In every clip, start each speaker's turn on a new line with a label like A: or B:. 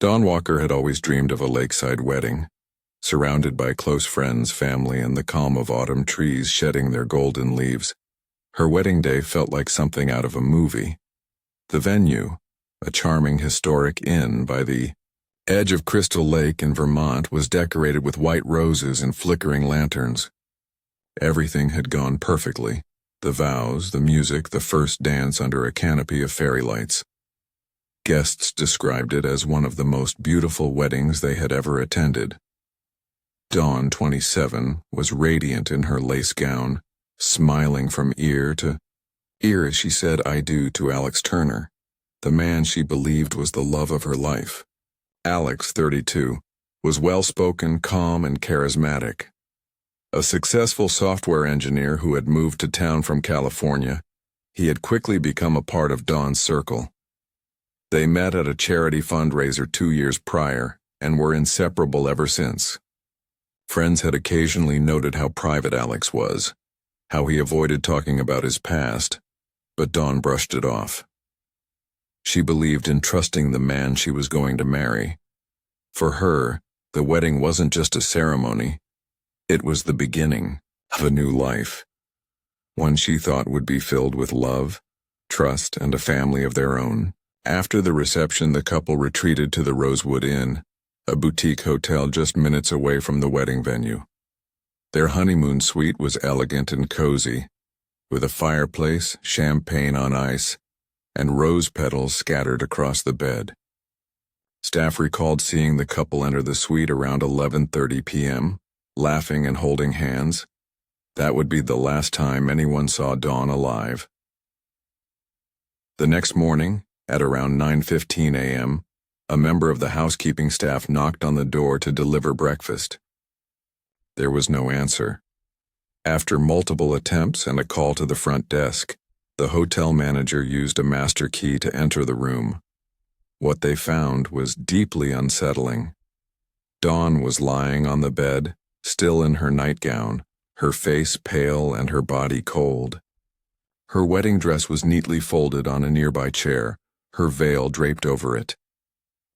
A: Dawn Walker had always dreamed of a lakeside wedding, surrounded by close friends, family, and the calm of autumn trees shedding their golden leaves. Her wedding day felt like something out of a movie. The venue, a charming historic inn by the edge of Crystal Lake in Vermont, was decorated with white roses and flickering lanterns. Everything had gone perfectly. The vows, the music, the first dance under a canopy of fairy lights. Guests described it as one of the most beautiful weddings they had ever attended. Dawn, 27, was radiant in her lace gown, smiling from ear to ear as she said "I do" to Alex Turner, the man she believed was the love of her life. Alex, 32, was well-spoken, calm, and charismatic. A successful software engineer who had moved to town from California, he had quickly become a part of Dawn's circle. They met at a charity fundraiser 2 years prior and were inseparable ever since. Friends had occasionally noted how private Alex was, how he avoided talking about his past, but Dawn brushed it off. She believed in trusting the man she was going to marry. For her, the wedding wasn't just a ceremony. It was the beginning of a new life, one she thought would be filled with love, trust, and a family of their own. After the reception, the couple retreated to the Rosewood Inn, a boutique hotel just minutes away from the wedding venue. Their honeymoon suite was elegant and cozy, with a fireplace, champagne on ice, and rose petals scattered across the bed. Staff recalled seeing the couple enter the suite around 11:30 p.m., laughing and holding hands. That would be the last time anyone saw Dawn alive. The next morning, at around 9:15 a.m., a member of the housekeeping staff knocked on the door to deliver breakfast. There was no answer. After multiple attempts and a call to the front desk, the hotel manager used a master key to enter the room. What they found was deeply unsettling. Dawn was lying on the bed, still in her nightgown, her face pale and her body cold. Her wedding dress was neatly folded on a nearby chair, her veil draped over it.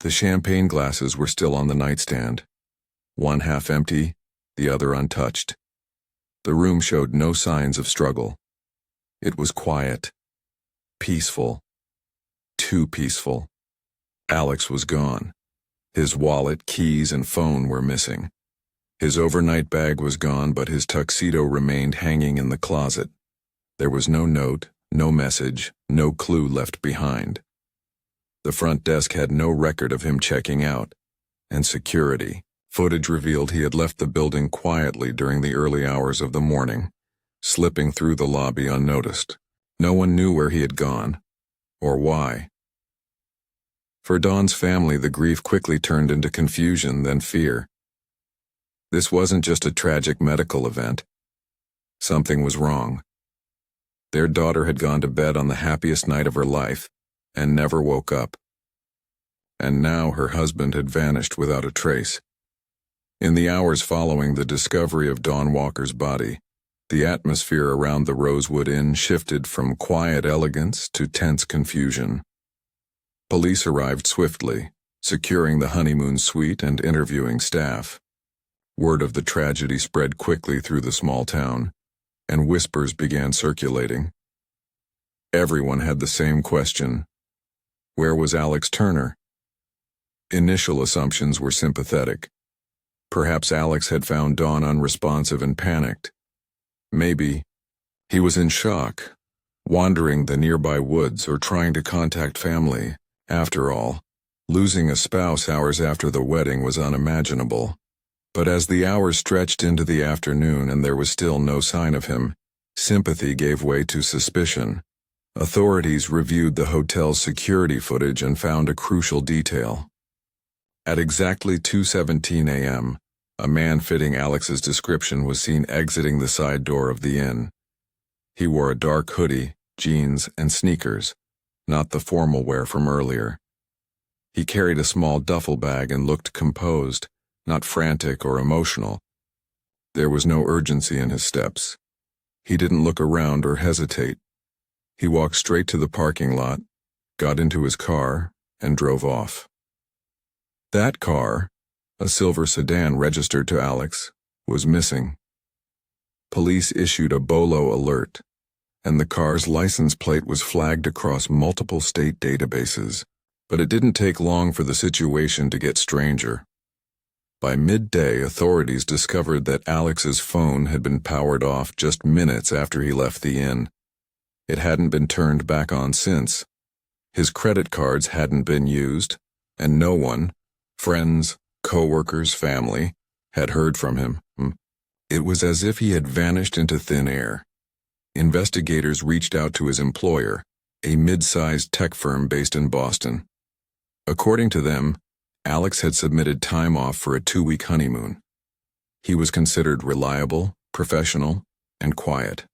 A: The champagne glasses were still on the nightstand, one half empty, the other untouched. The room showed no signs of struggle. It was quiet, peaceful, too peaceful. Alex was gone. His wallet, keys, and phone were missing. His overnight bag was gone, but his tuxedo remained hanging in the closet. There was no note, no message, no clue left behind. The front desk had no record of him checking out, and security footage revealed he had left the building quietly during the early hours of the morning, slipping through the lobby unnoticed. No one knew where he had gone, or why. For Dawn's family, the grief quickly turned into confusion, then fear. This wasn't just a tragic medical event. Something was wrong. Their daughter had gone to bed on the happiest night of her life, and never woke up. And now her husband had vanished without a trace. In the hours following the discovery of Dawn Walker's body, the atmosphere around the Rosewood Inn shifted from quiet elegance to tense confusion. Police arrived swiftly, securing the honeymoon suite and interviewing staff. Word of the tragedy spread quickly through the small town, and whispers began circulating. Everyone had the same question. Where was Alex Turner? Initial assumptions were sympathetic. Perhaps Alex had found Dawn unresponsive and panicked. Maybe he was in shock, wandering the nearby woods or trying to contact family. After all, losing a spouse hours after the wedding was unimaginable. But as the hours stretched into the afternoon and there was still no sign of him, sympathy gave way to suspicion. Authorities reviewed the hotel's security footage and found a crucial detail. At exactly 2:17 a.m., a man fitting Alex's description was seen exiting the side door of the inn. He wore a dark hoodie, jeans, and sneakers, not the formal wear from earlier. He carried a small duffel bag and looked composed, not frantic or emotional. There was no urgency in his steps. He didn't look around or hesitate. He walked straight to the parking lot, got into his car, and drove off. That car, a silver sedan registered to Alex, was missing. Police issued a BOLO alert, and the car's license plate was flagged across multiple state databases, but it didn't take long for the situation to get stranger. By midday, authorities discovered that Alex's phone had been powered off just minutes after he left the inn. It hadn't been turned back on since. His credit cards hadn't been used, and no one, friends, co-workers, family, had heard from him. It was as if he had vanished into thin air. Investigators reached out to his employer, a mid-sized tech firm based in Boston. According to them, Alex had submitted time off for a 2-week honeymoon. He was considered reliable, professional, and quiet.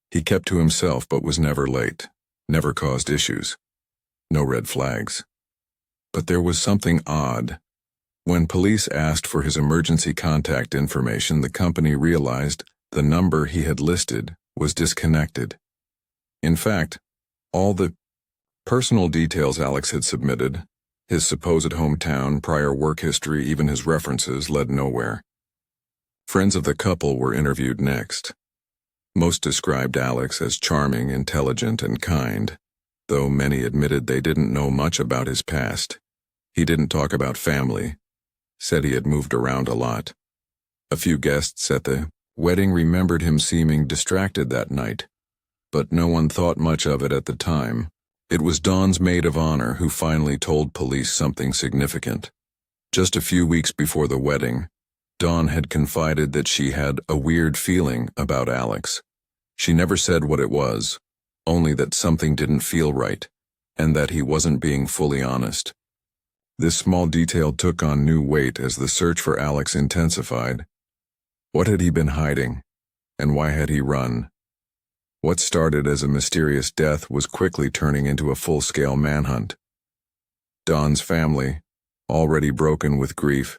A: He kept to himself but was never late, never caused issues. No red flags. But there was something odd. When police asked for his emergency contact information, the company realized the number he had listed was disconnected. In fact, all the personal details Alex had submitted, his supposed hometown, prior work history, even his references, led nowhere. Friends of the couple were interviewed next. Most described Alex as charming, intelligent, and kind, though many admitted they didn't know much about his past. He didn't talk about family, said he had moved around a lot. A few guests at the wedding remembered him seeming distracted that night, but no one thought much of it at the time. It was Dawn's maid of honor who finally told police something significant. Just a few weeks before the wedding, Dawn had confided that she had a weird feeling about Alex. She never said what it was, only that something didn't feel right, and that he wasn't being fully honest. This small detail took on new weight as the search for Alex intensified. What had he been hiding, and why had he run? What started as a mysterious death was quickly turning into a full-scale manhunt. Dawn's family, already broken with grief,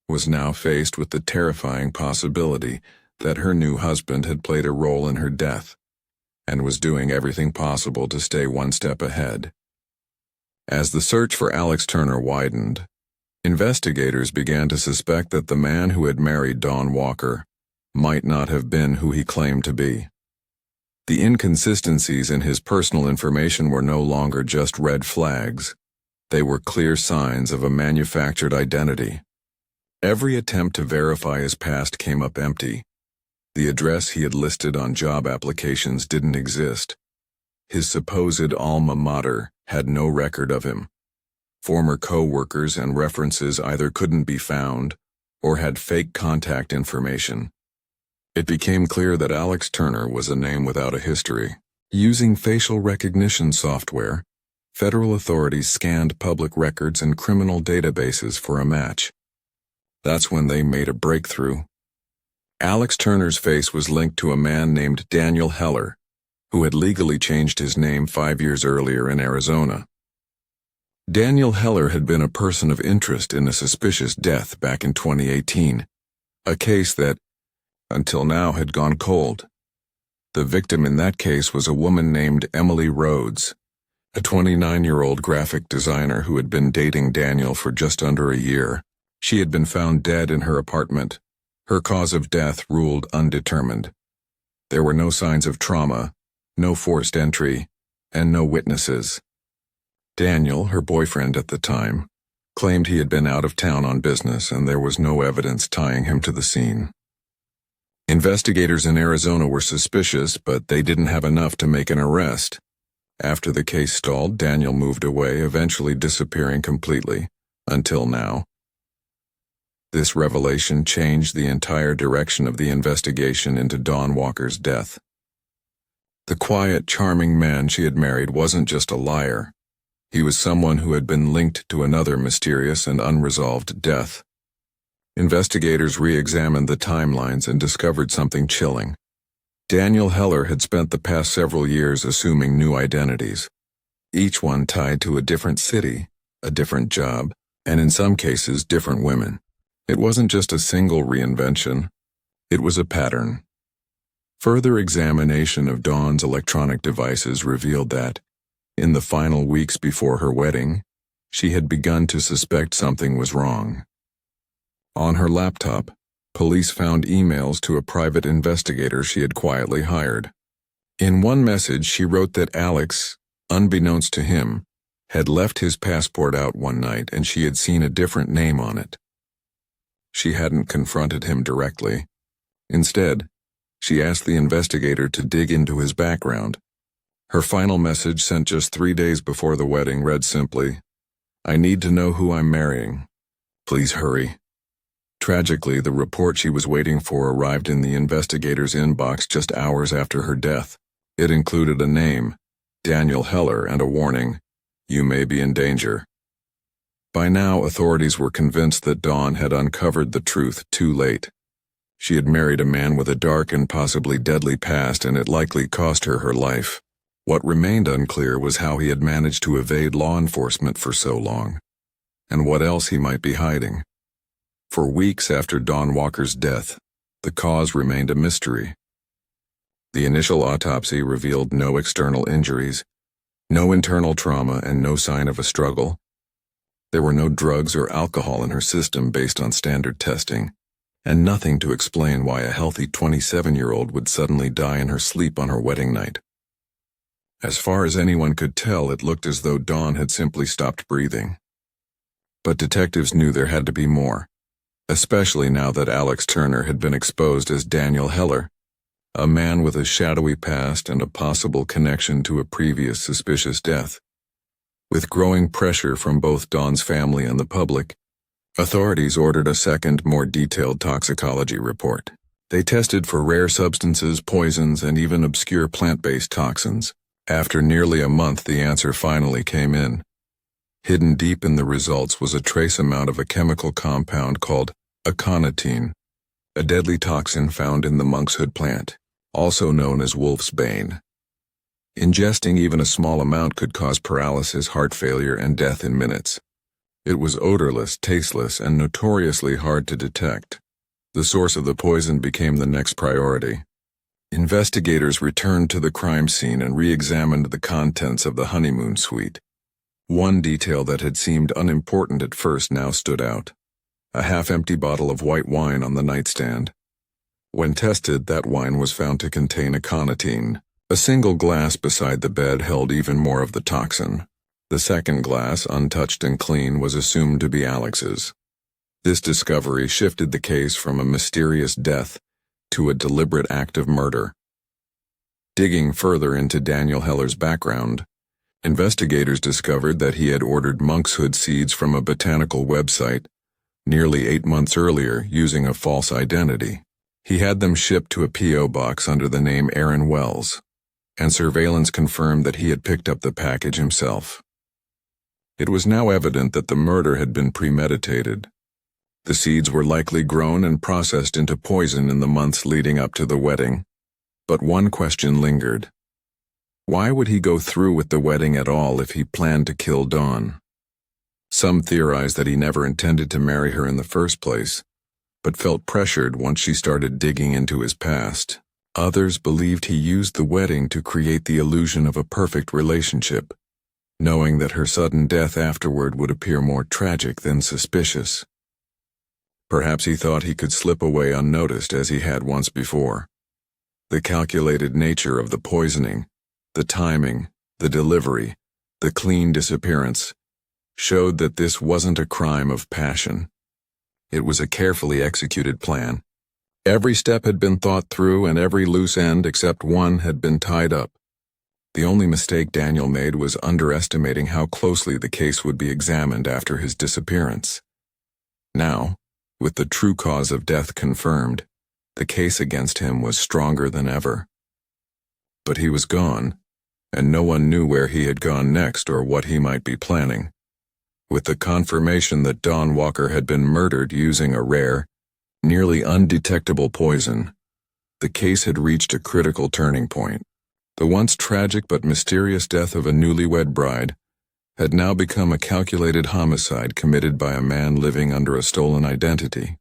A: was now faced with the terrifying possibility that her new husband had played a role in her death, and was doing everything possible to stay one step ahead. As the search for Alex Turner widened, investigators began to suspect that the man who had married Dawn Walker might not have been who he claimed to be. The inconsistencies in his personal information were no longer just red flags. They were clear signs of a manufactured identity. Every attempt to verify his past came up empty. The address he had listed on job applications didn't exist. His supposed alma mater had no record of him. Former co-workers and references either couldn't be found or had fake contact information. It became clear that Alex Turner was a name without a history. Using facial recognition software, federal authorities scanned public records and criminal databases for a match. That's when they made a breakthrough. Alex Turner's face was linked to a man named Daniel Heller, who had legally changed his name 5 years earlier in Arizona. Daniel Heller had been a person of interest in a suspicious death back in 2018, a case that, until now, had gone cold. The victim in that case was a woman named Emily Rhodes, a 29-year-old graphic designer who had been dating Daniel for just under a year. She had been found dead in her apartment. Her cause of death ruled undetermined. There were no signs of trauma, no forced entry, and no witnesses. Daniel, her boyfriend at the time, claimed he had been out of town on business and there was no evidence tying him to the scene. Investigators in Arizona were suspicious, but they didn't have enough to make an arrest. After the case stalled, Daniel moved away, eventually disappearing completely, until now. This revelation changed the entire direction of the investigation into Dawn Walker's death. The quiet, charming man she had married wasn't just a liar. He was someone who had been linked to another mysterious and unresolved death. Investigators re-examined the timelines and discovered something chilling. Daniel Heller had spent the past several years assuming new identities, each one tied to a different city, a different job, and in some cases different women. It wasn't just a single reinvention, it was a pattern. Further examination of Dawn's electronic devices revealed that, in the final weeks before her wedding, She had begun to suspect something was wrong. On her laptop, police found emails to a private investigator she had quietly hired. In one message, she wrote that Alex, unbeknownst to him, had left his passport out one night and she had seen a different name on it. She hadn't confronted him directly. Instead, she asked the investigator to dig into his background. Her final message, sent just 3 days before the wedding, read simply, "I need to know who I'm marrying. Please hurry." Tragically, the report she was waiting for arrived in the investigator's inbox just hours after her death. It included a name, Daniel Heller, and a warning, "You may be in danger." By now, authorities were convinced that Dawn had uncovered the truth too late. She had married a man with a dark and possibly deadly past, and it likely cost her her life. What remained unclear was how he had managed to evade law enforcement for so long, and what else he might be hiding. For weeks after Dawn Walker's death, the cause remained a mystery. The initial autopsy revealed no external injuries, no internal trauma, and no sign of a struggle. There were no drugs or alcohol in her system based on standard testing, and nothing to explain why a healthy 27-year-old would suddenly die in her sleep on her wedding night. As far as anyone could tell, it looked as though Dawn had simply stopped breathing. But detectives knew there had to be more, especially now that Alex Turner had been exposed as Daniel Heller, a man with a shadowy past and a possible connection to a previous suspicious death. With growing pressure from both Dawn's family and the public, authorities ordered a second, more detailed toxicology report. They tested for rare substances, poisons, and even obscure plant-based toxins. After nearly a month, the answer finally came in. Hidden deep in the results was a trace amount of a chemical compound called aconitine, a deadly toxin found in the monkshood plant, also known as wolf's bane. Ingesting even a small amount could cause paralysis, heart failure, and death in minutes. It was odorless, tasteless, and notoriously hard to detect. The source of the poison became the next priority. Investigators returned to the crime scene and re-examined the contents of the honeymoon suite. One detail that had seemed unimportant at first now stood out: a half-empty bottle of white wine on the nightstand. When tested, that wine was found to contain aconitine. A single glass beside the bed held even more of the toxin. The second glass, untouched and clean, was assumed to be Alex's. This discovery shifted the case from a mysterious death to a deliberate act of murder. Digging further into Daniel Heller's background, investigators discovered that he had ordered monkshood seeds from a botanical website nearly 8 months earlier using a false identity. He had them shipped to a P.O. box under the name Aaron Wells, and surveillance confirmed that he had picked up the package himself. It was now evident that the murder had been premeditated. The seeds were likely grown and processed into poison in the months leading up to the wedding. But one question lingered. Why would he go through with the wedding at all if he planned to kill Dawn? Some theorized that he never intended to marry her in the first place, but felt pressured once she started digging into his past. Others believed he used the wedding to create the illusion of a perfect relationship, knowing that her sudden death afterward would appear more tragic than suspicious. Perhaps he thought he could slip away unnoticed as he had once before. The calculated nature of the poisoning, the timing, the delivery, the clean disappearance, showed that this wasn't a crime of passion. It was a carefully executed plan. Every step had been thought through and every loose end except one had been tied up. The only mistake Daniel made was underestimating how closely the case would be examined after his disappearance. Now, with the true cause of death confirmed, the case against him was stronger than ever. But he was gone, and no one knew where he had gone next or what he might be planning. With the confirmation that Dawn Walker had been murdered using a rare, nearly undetectable poison, the case had reached a critical turning point. The once tragic but mysterious death of a newlywed bride had now become a calculated homicide committed by a man living under a stolen identity.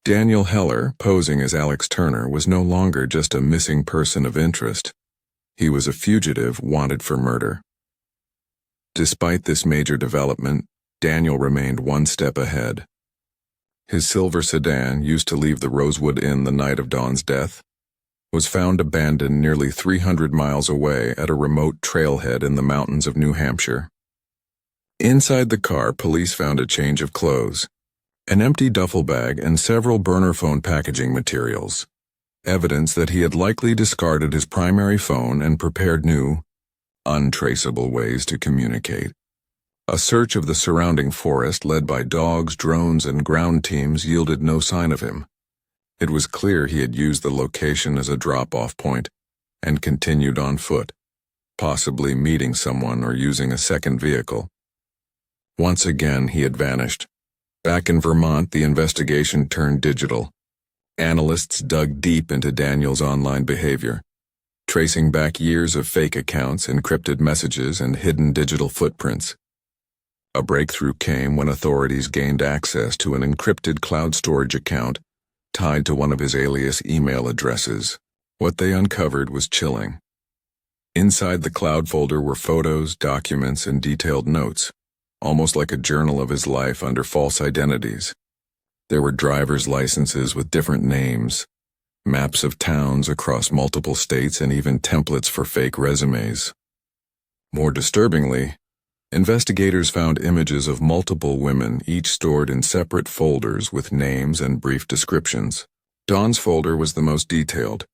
A: Daniel Heller, posing as Alex Turner, was no longer just a missing person of interest. He was a fugitive wanted for murder. Despite this major development, Daniel remained one step ahead. His silver sedan, used to leave the Rosewood Inn the night of Dawn's death, was found abandoned nearly 300 miles away at a remote trailhead in the mountains of New Hampshire. Inside the car, police found a change of clothes, an empty duffel bag, and several burner phone packaging materials, evidence that he had likely discarded his primary phone and prepared new, untraceable ways to communicate. A search of the surrounding forest, led by dogs, drones, and ground teams, yielded no sign of him. It was clear he had used the location as a drop-off point and continued on foot, possibly meeting someone or using a second vehicle. Once again, he had vanished. Back in Vermont, the investigation turned digital. Analysts dug deep into Daniel's online behavior, tracing back years of fake accounts, encrypted messages, and hidden digital footprints. A breakthrough came when authorities gained access to an encrypted cloud storage account tied to one of his alias email addresses. What they uncovered was chilling. Inside the cloud folder were photos, documents, and detailed notes, almost like a journal of his life under false identities. There were driver's licenses with different names, maps of towns across multiple states, and even templates for fake resumes. More disturbingly, investigators found images of multiple women, each stored in separate folders with names and brief descriptions. Dawn's folder was the most detailed.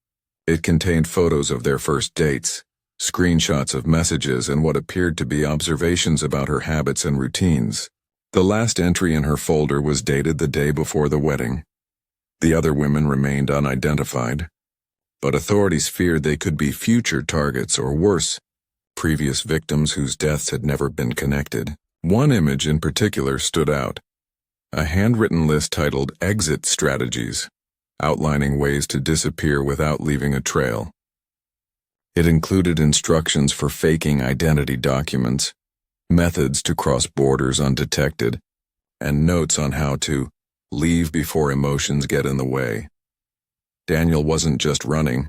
A: It contained photos of their first dates, screenshots of messages, and what appeared to be observations about her habits and routines. The last entry in her folder was dated the day before the wedding. The other women remained unidentified, but authorities feared they could be future targets, or worse, previous victims whose deaths had never been connected. One image in particular stood out: a handwritten list titled "Exit Strategies," outlining ways to disappear without leaving a trail. It included instructions for faking identity documents, methods to cross borders undetected, and notes on how to leave before emotions get in the way. Daniel wasn't just running,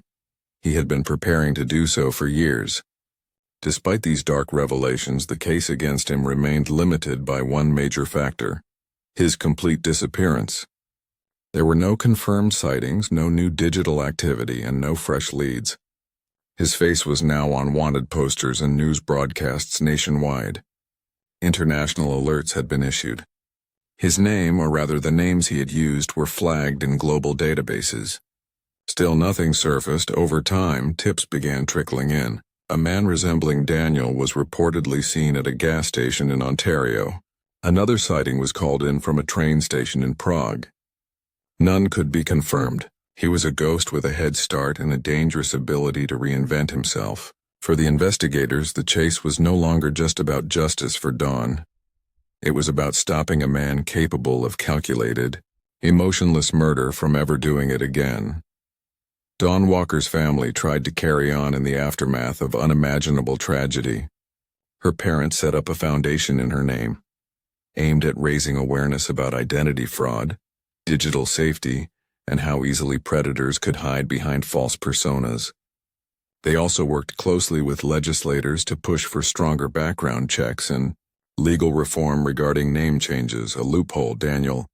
A: he had been preparing to do so for years. Despite these dark revelations, the case against him remained limited by one major factor: his complete disappearance. There were no confirmed sightings, no new digital activity, and no fresh leads. His face was now on wanted posters and news broadcasts nationwide. International alerts had been issued. His name, or rather the names he had used, were flagged in global databases. Still nothing surfaced. Over time, tips began trickling in. A man resembling Daniel was reportedly seen at a gas station in Ontario. Another sighting was called in from a train station in Prague. None could be confirmed. He was a ghost with a head start and a dangerous ability to reinvent himself. For the investigators, the chase was no longer just about justice for Dawn. It was about stopping a man capable of calculated, emotionless murder from ever doing it again. Dawn Walker's family tried to carry on in the aftermath of unimaginable tragedy. Her parents set up a foundation in her name, aimed at raising awareness about identity fraud, digital safety, and how easily predators could hide behind false personas. They also worked closely with legislators to push for stronger background checks and legal reform regarding name changes, a loophole Daniel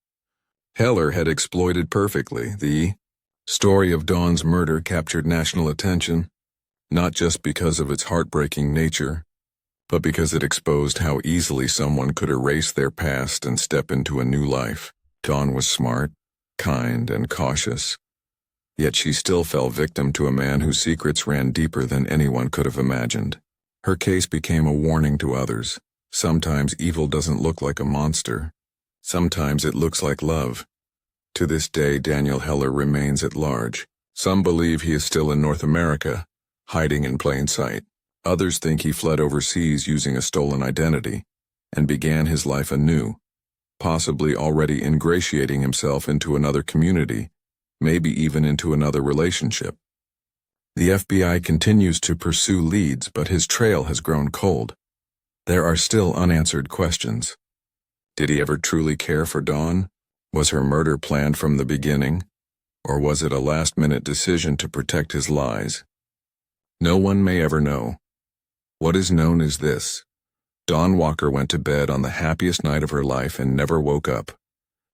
A: Heller had exploited perfectly. The story of Dawn's murder captured national attention, not just because of its heartbreaking nature, but because it exposed how easily someone could erase their past and step into a new life. Dawn was smart, kind, and cautious, yet she still fell victim to a man whose secrets ran deeper than anyone could have imagined. Her case became a warning to others. Sometimes evil doesn't look like a monster. Sometimes it looks like love. To this day, Daniel Heller remains at large. Some believe he is still in North America, hiding in plain sight. Others think he fled overseas using a stolen identity and began his life anew, possibly already ingratiating himself into another community, maybe even into another relationship. The FBI continues to pursue leads, but his trail has grown cold. There are still unanswered questions. Did he ever truly care for Dawn? Was her murder planned from the beginning? Or was it a last-minute decision to protect his lies? No one may ever know. What is known is this: Dawn Walker went to bed on the happiest night of her life and never woke up.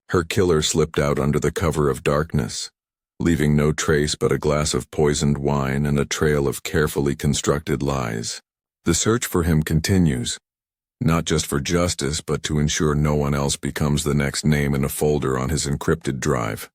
A: Her killer slipped out under the cover of darkness, leaving no trace but a glass of poisoned wine and a trail of carefully constructed lies. The search for him continues, not just for justice but to ensure no one else becomes the next name in a folder on his encrypted drive.